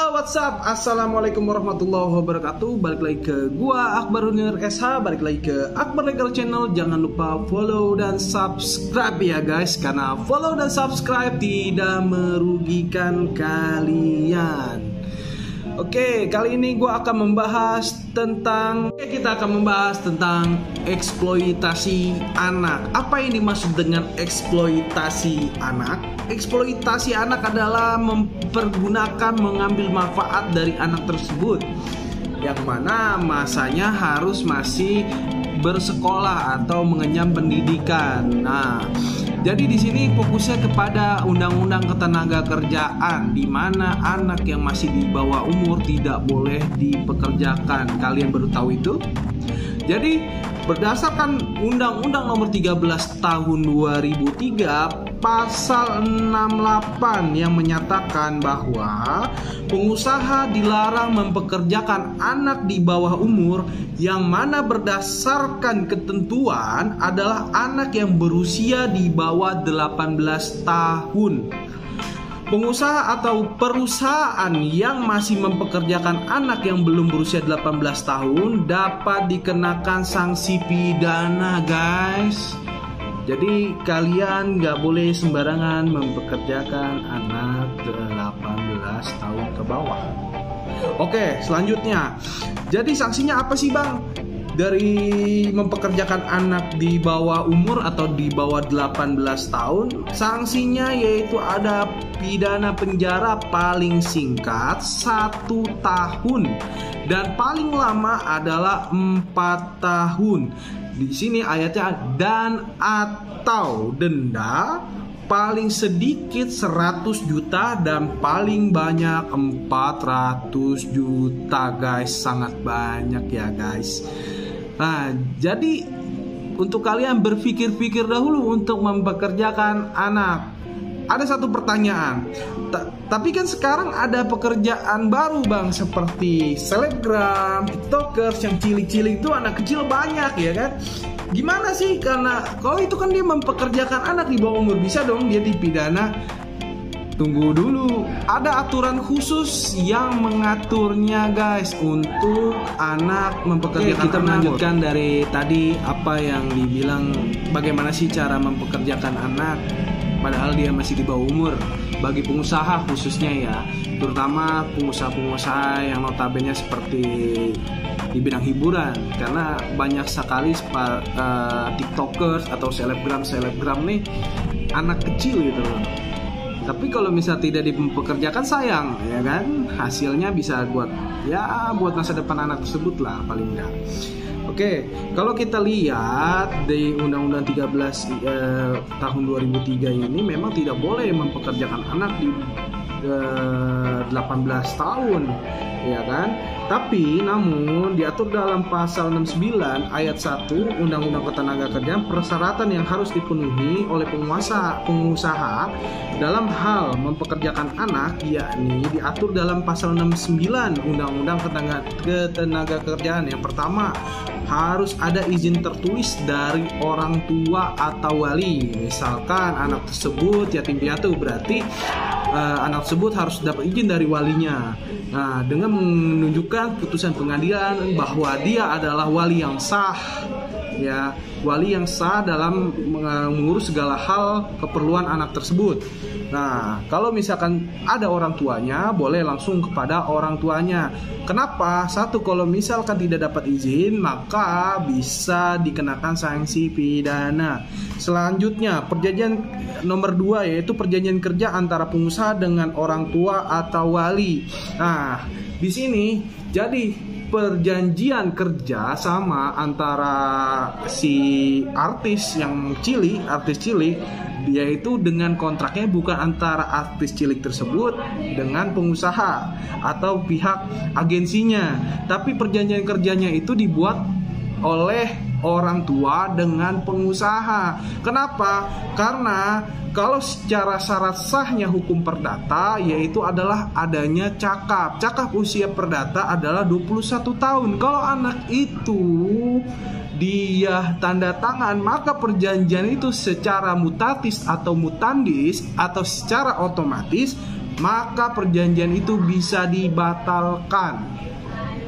Halo, what's up? Assalamualaikum warahmatullahi wabarakatuh. Balik lagi ke gua Akbar Unir SH, balik lagi ke Akbar Legal Channel. Jangan lupa follow dan subscribe ya guys, karena follow dan subscribe tidak merugikan kalian. Oke, kali ini gue akan membahas tentang eksploitasi anak. Apa yang dimaksud dengan eksploitasi anak? Eksploitasi anak adalah mempergunakan, mengambil manfaat dari anak tersebut, yang mana masanya harus masih bersekolah atau mengenyam pendidikan. Nah, jadi di sini fokusnya kepada undang-undang ketenagakerjaan, di mana anak yang masih di bawah umur tidak boleh dipekerjakan. Kalian baru tahu itu? Jadi berdasarkan Undang-Undang Nomor 13 Tahun 2003 Pasal 68 yang menyatakan bahwa pengusaha dilarang mempekerjakan anak di bawah umur, yang mana berdasarkan ketentuan adalah anak yang berusia di bawah 18 tahun. Pengusaha atau perusahaan yang masih mempekerjakan anak yang belum berusia 18 tahun dapat dikenakan sanksi pidana, guys. Jadi kalian gak boleh sembarangan mempekerjakan anak 18 tahun ke bawah. Oke, selanjutnya, jadi sanksinya apa sih bang? Dari mempekerjakan anak di bawah umur atau di bawah 18 tahun, sanksinya yaitu ada pidana penjara paling singkat 1 tahun dan paling lama adalah 4 tahun. Di sini ayatnya dan atau denda paling sedikit 100 juta dan paling banyak 400 juta, guys. Sangat banyak ya, guys. Nah, jadi untuk kalian berpikir-pikir dahulu untuk mempekerjakan anak. Ada satu pertanyaan, tapi kan sekarang ada pekerjaan baru bang, seperti selebgram, tiktokers yang cilik-cilik itu anak kecil banyak ya kan. Gimana sih, karena kalau itu kan dia mempekerjakan anak di bawah umur, bisa dong dia dipidana. Tunggu dulu, ada aturan khusus yang mengaturnya guys untuk anak mempekerjakan. Kita melanjutkan dari tadi apa yang dibilang, bagaimana sih cara mempekerjakan anak padahal dia masih di bawah umur. Bagi pengusaha khususnya ya, terutama pengusaha-pengusaha yang notabene seperti di bidang hiburan, karena banyak sekali tiktokers atau selebgram nih anak kecil gitu loh. Tapi kalau misalnya tidak dipekerjakan, sayang ya kan, hasilnya bisa buat masa depan anak tersebut lah paling enggak. Oke, kalau kita lihat di Undang-Undang 13 tahun 2003 ini memang tidak boleh mempekerjakan anak di 18 tahun, ya kan? Tapi namun diatur dalam pasal 69 ayat 1 Undang-Undang Ketenagakerjaan persyaratan yang harus dipenuhi oleh pengusaha dalam hal mempekerjakan anak, yakni diatur dalam pasal 69 Undang-Undang Ketenagakerjaan. Yang pertama, harus ada izin tertulis dari orang tua atau wali. Misalkan anak tersebut yatim piatu, berarti anak tersebut harus dapat izin dari walinya. Nah, dengan menunjukkan putusan pengadilan bahwa dia adalah wali yang sah, ya, wali yang sah dalam mengurus segala hal keperluan anak tersebut. Nah, kalau misalkan ada orang tuanya, boleh langsung kepada orang tuanya. Kenapa? Satu, kalau misalkan tidak dapat izin, maka bisa dikenakan sanksi pidana. Selanjutnya, perjanjian nomor 2 yaitu perjanjian kerja antara pengusaha dengan orang tua atau wali. Nah, di sini jadi perjanjian kerja sama antara si artis cilik, yaitu dengan kontraknya bukan antara artis cilik tersebut dengan pengusaha atau pihak agensinya, tapi perjanjian kerjanya itu dibuat oleh orang tua dengan pengusaha. Kenapa? Karena kalau secara syarat sahnya hukum perdata yaitu adalah adanya cakap. Cakap usia perdata adalah 21 tahun. Kalau anak itu dia tanda tangan, maka perjanjian itu secara mutatis atau mutandis atau secara otomatis maka perjanjian itu bisa dibatalkan.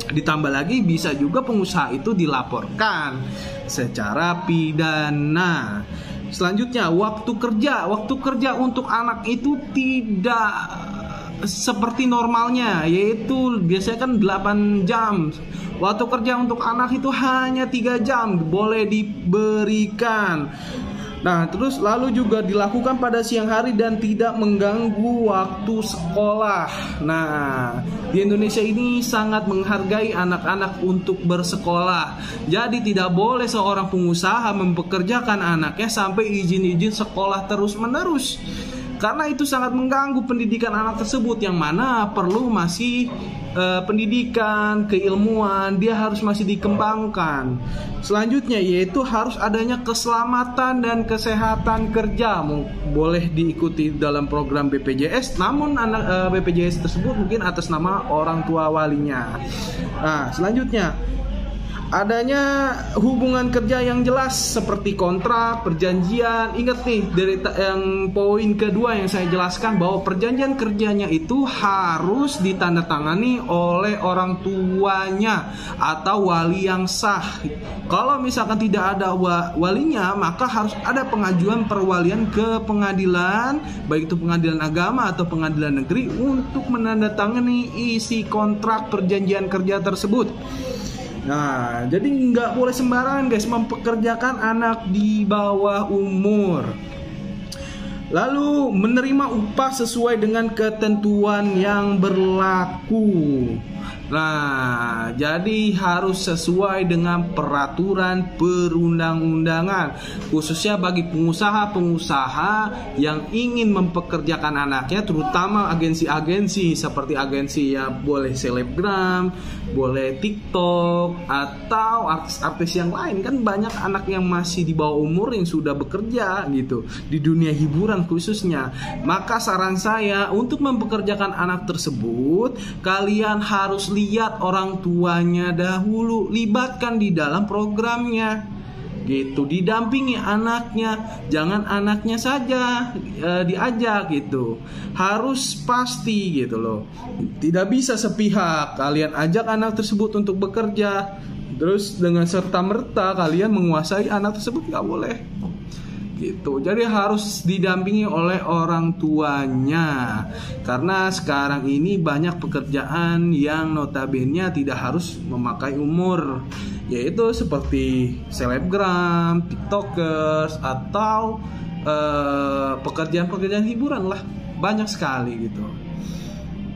Ditambah lagi bisa juga pengusaha itu dilaporkan secara pidana. Selanjutnya, waktu kerja. Waktu kerja untuk anak itu tidak seperti normalnya, yaitu biasanya kan 8 jam. Waktu kerja untuk anak itu hanya 3 jam boleh diberikan. Nah, terus lalu juga dilakukan pada siang hari dan tidak mengganggu waktu sekolah. Nah, di Indonesia ini sangat menghargai anak-anak untuk bersekolah. Jadi tidak boleh seorang pengusaha mempekerjakan anaknya sampai izin-izin sekolah terus-menerus. Karena itu sangat mengganggu pendidikan anak tersebut, yang mana perlu masih pendidikan, keilmuan, dia harus masih dikembangkan. Selanjutnya yaitu harus adanya keselamatan dan kesehatan kerja. Boleh diikuti dalam program BPJS, namun anak BPJS tersebut mungkin atas nama orang tua walinya. Nah, selanjutnya adanya hubungan kerja yang jelas seperti kontrak, perjanjian. Ingat nih dari yang poin kedua yang saya jelaskan, bahwa perjanjian kerjanya itu harus ditandatangani oleh orang tuanya atau wali yang sah. Kalau misalkan tidak ada walinya, maka harus ada pengajuan perwalian ke pengadilan, baik itu pengadilan agama atau pengadilan negeri, untuk menandatangani isi kontrak perjanjian kerja tersebut. Nah, jadi nggak boleh sembarangan guys mempekerjakan anak di bawah umur. Lalu menerima upah sesuai dengan ketentuan yang berlaku. Nah, jadi harus sesuai dengan peraturan perundang-undangan, khususnya bagi pengusaha-pengusaha yang ingin mempekerjakan anaknya, terutama agensi-agensi seperti agensi ya, boleh selebgram, boleh TikTok, atau artis-artis yang lain. Kan banyak anak yang masih di bawah umur yang sudah bekerja gitu di dunia hiburan khususnya. Maka saran saya untuk mempekerjakan anak tersebut, kalian harus lihat orang tuanya dahulu, libatkan di dalam programnya gitu, didampingi anaknya, jangan anaknya saja diajak gitu, harus pasti gitu loh. Tidak bisa sepihak kalian ajak anak tersebut untuk bekerja terus dengan serta-merta kalian menguasai anak tersebut, nggak boleh gitu. Jadi harus didampingi oleh orang tuanya, karena sekarang ini banyak pekerjaan yang notabene tidak harus memakai umur, yaitu seperti selebgram, tiktokers, atau pekerjaan-pekerjaan hiburan lah, banyak sekali gitu.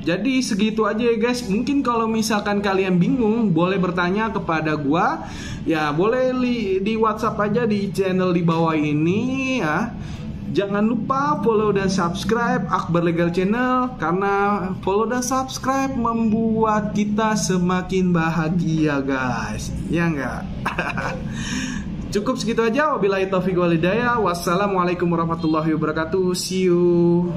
Jadi segitu aja ya guys. Mungkin kalau misalkan kalian bingung, boleh bertanya kepada gua. Ya boleh di WhatsApp aja di channel di bawah ini ya. Jangan lupa follow dan subscribe Akbar Legal Channel, karena follow dan subscribe membuat kita semakin bahagia guys. Ya enggak? Cukup segitu aja. Wabillahi taufiq wal hidayah. Wassalamualaikum warahmatullahi wabarakatuh. See you.